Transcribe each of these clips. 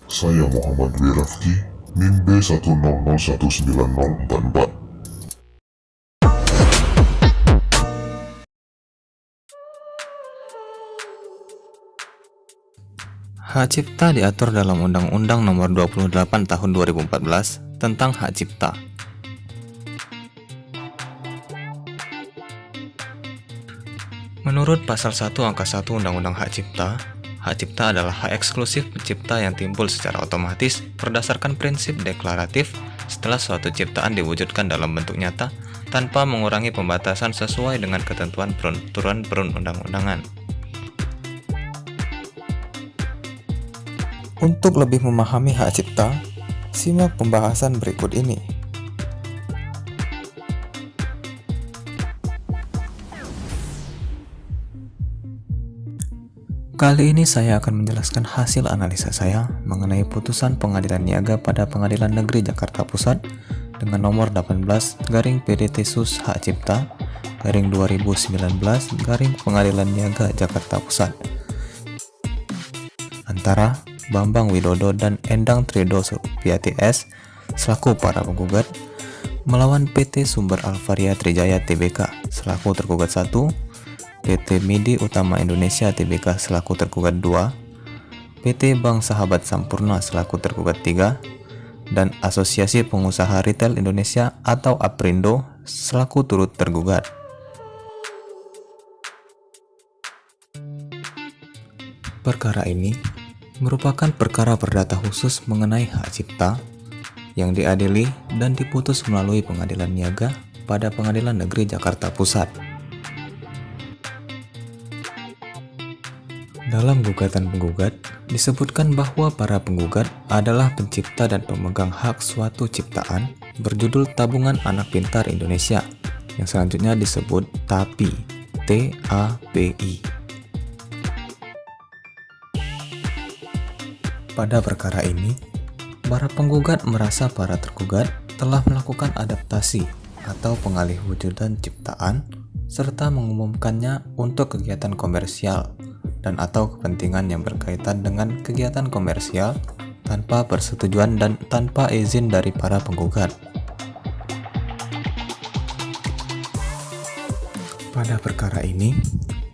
Saya Muhammad Dwi Rafki, NIM B1001944. Hak cipta diatur dalam Undang-Undang Nomor 28 Tahun 2014 tentang Hak Cipta. Menurut Pasal 1 Angka 1 Undang-Undang Hak Cipta adalah hak eksklusif pencipta yang timbul secara otomatis berdasarkan prinsip deklaratif setelah suatu ciptaan diwujudkan dalam bentuk nyata tanpa mengurangi pembatasan sesuai dengan ketentuan peraturan perundang-undangan. Untuk lebih memahami hak cipta, simak pembahasan berikut ini. Kali ini saya akan menjelaskan hasil analisa saya mengenai putusan Pengadilan Niaga pada Pengadilan Negeri Jakarta Pusat dengan nomor 18/PDT-Sus Hak Cipta /2019/Pengadilan Niaga Jakarta Pusat antara Bambang Widodo dan Endang Trido Supiati S selaku para penggugat melawan PT Sumber Alvaria Trijaya Tbk selaku tergugat 1, PT Midi Utama Indonesia Tbk selaku tergugat 2, PT Bank Sahabat Sampurna selaku tergugat 3, dan Asosiasi Pengusaha Retail Indonesia atau APRindo selaku turut tergugat. Perkara ini merupakan perkara perdata khusus mengenai hak cipta yang diadili dan diputus melalui Pengadilan Niaga pada Pengadilan Negeri Jakarta Pusat. Dalam gugatan penggugat, disebutkan bahwa para penggugat adalah pencipta dan pemegang hak suatu ciptaan berjudul Tabungan Anak Pintar Indonesia, yang selanjutnya disebut TAPI, T-A-P-I. Pada perkara ini, para penggugat merasa para tergugat telah melakukan adaptasi atau pengalih wujudan ciptaan serta mengumumkannya untuk kegiatan komersial dan atau kepentingan yang berkaitan dengan kegiatan komersial tanpa persetujuan dan tanpa izin dari para penggugat. Pada perkara ini,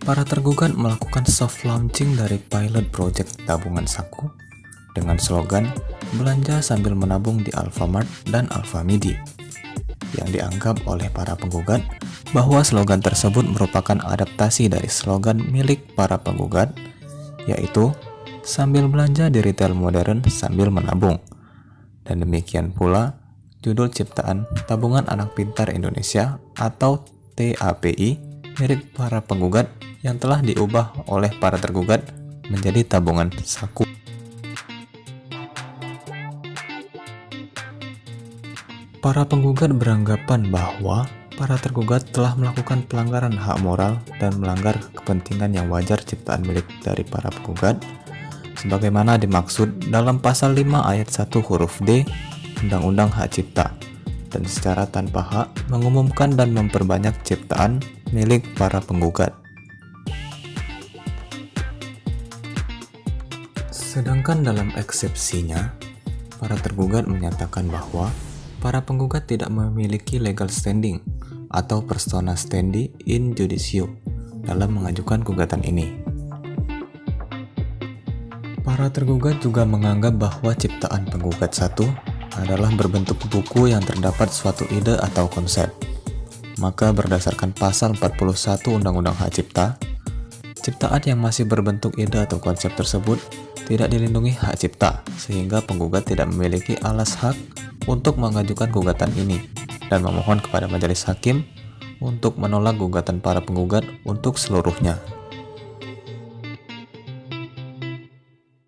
para tergugat melakukan soft launching dari pilot project tabungan saku dengan slogan belanja sambil menabung di Alfamart dan Alfamidi, yang dianggap oleh para penggugat bahwa slogan tersebut merupakan adaptasi dari slogan milik para penggugat, yaitu sambil belanja di retail modern sambil menabung. Dan demikian pula judul ciptaan Tabungan Anak Pintar Indonesia atau TAPI milik para penggugat yang telah diubah oleh para tergugat menjadi tabungan saku. Para penggugat beranggapan bahwa para tergugat telah melakukan pelanggaran hak moral dan melanggar kepentingan yang wajar ciptaan milik dari para penggugat sebagaimana dimaksud dalam pasal 5 ayat 1 huruf D Undang-Undang Hak Cipta, dan secara tanpa hak mengumumkan dan memperbanyak ciptaan milik para penggugat. Sedangkan dalam eksepsinya, para tergugat menyatakan bahwa para penggugat tidak memiliki legal standing atau persona standi in judicio dalam mengajukan gugatan ini. Para tergugat juga menganggap bahwa ciptaan penggugat 1 adalah berbentuk buku yang terdapat suatu ide atau konsep. Maka berdasarkan pasal 41 Undang-Undang Hak Cipta, ciptaan yang masih berbentuk ide atau konsep tersebut tidak dilindungi hak cipta, sehingga penggugat tidak memiliki alas hak untuk mengajukan gugatan ini dan memohon kepada majelis hakim untuk menolak gugatan para penggugat untuk seluruhnya.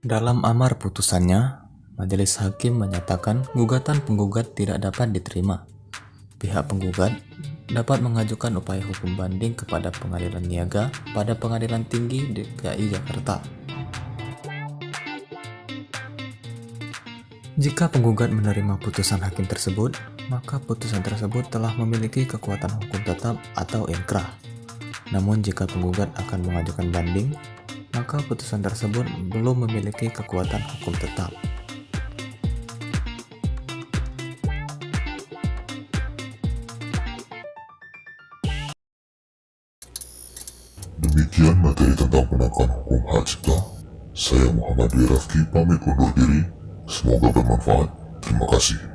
Dalam amar putusannya, majelis hakim menyatakan gugatan penggugat tidak dapat diterima. Pihak penggugat dapat mengajukan upaya hukum banding kepada Pengadilan Niaga pada Pengadilan Tinggi DKI Jakarta. Jika penggugat menerima putusan hakim tersebut, maka putusan tersebut telah memiliki kekuatan hukum tetap atau inkrah. Namun jika penggugat akan mengajukan banding, maka putusan tersebut belum memiliki kekuatan hukum tetap. Demikian materi tentang penegakan hukum hak cipta. Saya Muhammad Dwi Rafki pamit undur diri. Semoga bermanfaat. Terima kasih.